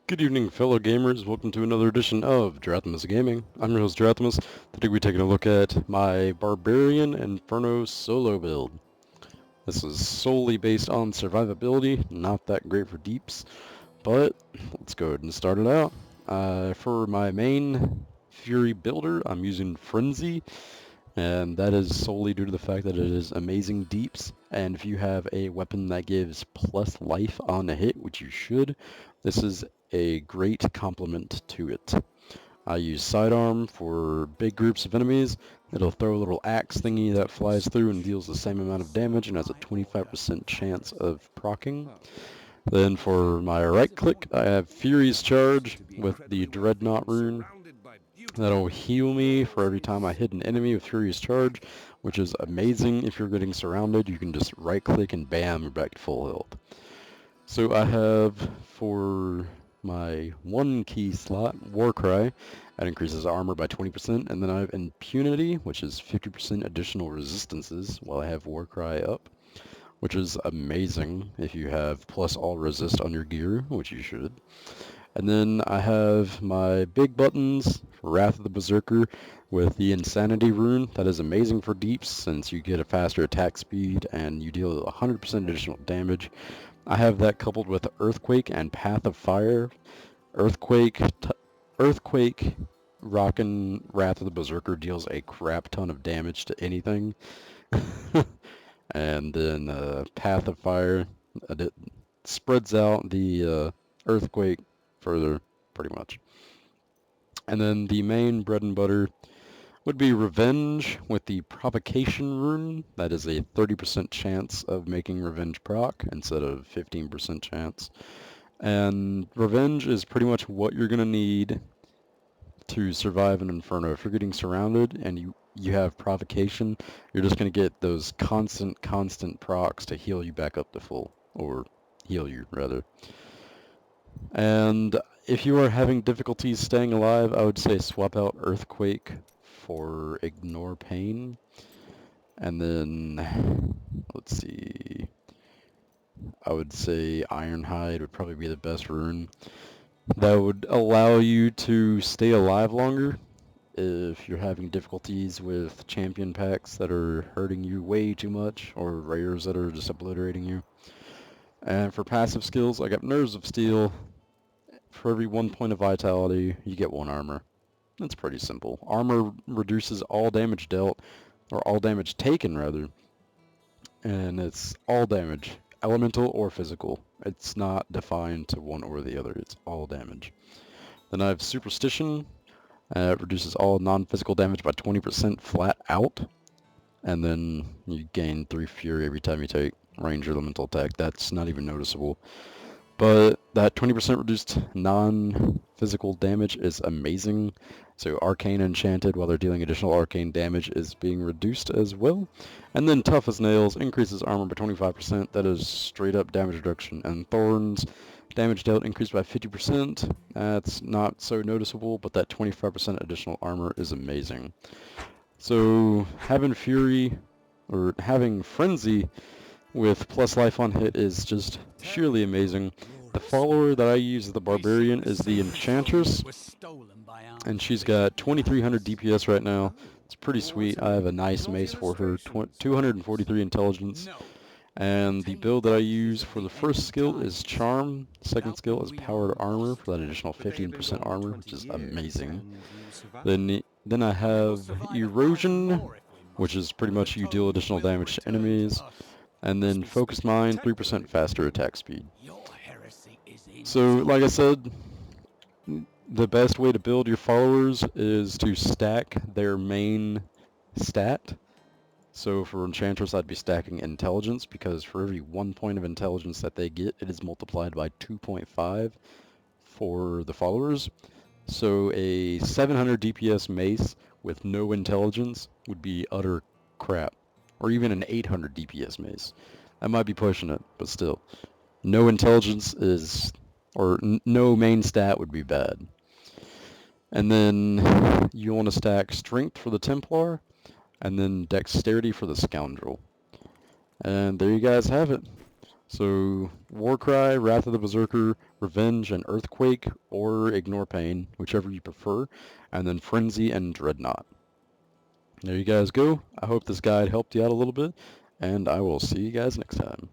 Good evening, fellow gamers. Welcome to another edition of Drathamus Gaming. I'm your host, Drathamus. Today we're taking a look at my Barbarian Inferno solo build. This is solely based on survivability, not that great for deeps, but let's go ahead and start it out. For my main Fury builder, I'm using Frenzy, and that is solely due to the fact that it is amazing deeps, and if you have a weapon that gives plus life on a hit, which you should, this is a great complement to it. I use sidearm for big groups of enemies. It'll throw a little axe thingy that flies through and deals the same amount of damage and has a 25% chance of proccing. Then for my right click, I have Fury's Charge with the Dreadnought rune. That'll heal me for every time I hit an enemy with Fury's Charge, which is amazing. If you're getting surrounded, you can just right click and bam, you're back to full health. So I have for my one key slot, Warcry, that increases armor by 20%, and then I have Impunity, which is 50% additional resistances while I have Warcry up, which is amazing if you have plus all resist on your gear, which you should. And then I have my big buttons for Wrath of the Berserker with the Insanity rune. That is amazing for deeps since you get a faster attack speed and you deal 100% additional damage. I have that coupled with Earthquake and Path of Fire. Earthquake, Rockin' Wrath of the Berserker deals a crap ton of damage to anything. And then Path of Fire, it spreads out the Earthquake further, pretty much. And then the main bread and butter would be Revenge with the Provocation rune. That is a 30% chance of making Revenge proc instead of 15% chance. And Revenge is pretty much what you're going to need to survive an Inferno. If you're getting surrounded and you have Provocation, you're just going to get those constant procs to heal you back up to full. Or heal you, rather. And if you are having difficulties staying alive, I would say swap out Earthquake for Ignore Pain. And then, let's see, I would say Ironhide would probably be the best rune. That would allow you to stay alive longer if you're having difficulties with champion packs that are hurting you way too much, or rares that are just obliterating you. And for passive skills, I got Nerves of Steel. For every 1 point of vitality, you get 1 armor. That's pretty simple. Armor reduces all damage dealt, or all damage taken, rather. And it's all damage, elemental or physical. It's not defined to one or the other. It's all damage. Then I have Superstition. It reduces all non-physical damage by 20% flat out. And then you gain 3 Fury every time you take range or elemental attack. That's not even noticeable. But that 20% reduced non-physical damage is amazing. So Arcane Enchanted, while they're dealing additional arcane damage, is being reduced as well. And then Tough as Nails increases armor by 25%. That is straight up damage reduction. And Thorns, damage dealt increased by 50%. That's not so noticeable, but that 25% additional armor is amazing. So having Fury, or having Frenzy with plus life on hit is just sheerly amazing. The follower that I use as the Barbarian is the Enchantress, and she's got 2300 DPS right now. It's pretty sweet. I have a nice mace for her, 243 intelligence. And the build that I use for the first skill is Charm. The second skill is Powered Armor for that additional 15% armor, which is amazing. Then I have Erosion, which is pretty much you deal additional damage to enemies. And then Focused Mind, 3% faster attack speed. So, like I said, the best way to build your followers is to stack their main stat. So for Enchantress, I'd be stacking Intelligence, because for every 1 point of Intelligence that they get, it is multiplied by 2.5 for the followers. So a 700 DPS mace with no Intelligence would be utter crap. Or even an 800 DPS mace. I might be pushing it, but still. No Intelligence is, or no main stat would be bad. And then you want to stack Strength for the Templar, and then Dexterity for the Scoundrel. And there you guys have it. So Warcry, Wrath of the Berserker, Revenge, and Earthquake, or Ignore Pain, whichever you prefer, and then Frenzy and Dreadnought. There you guys go. I hope this guide helped you out a little bit, and I will see you guys next time.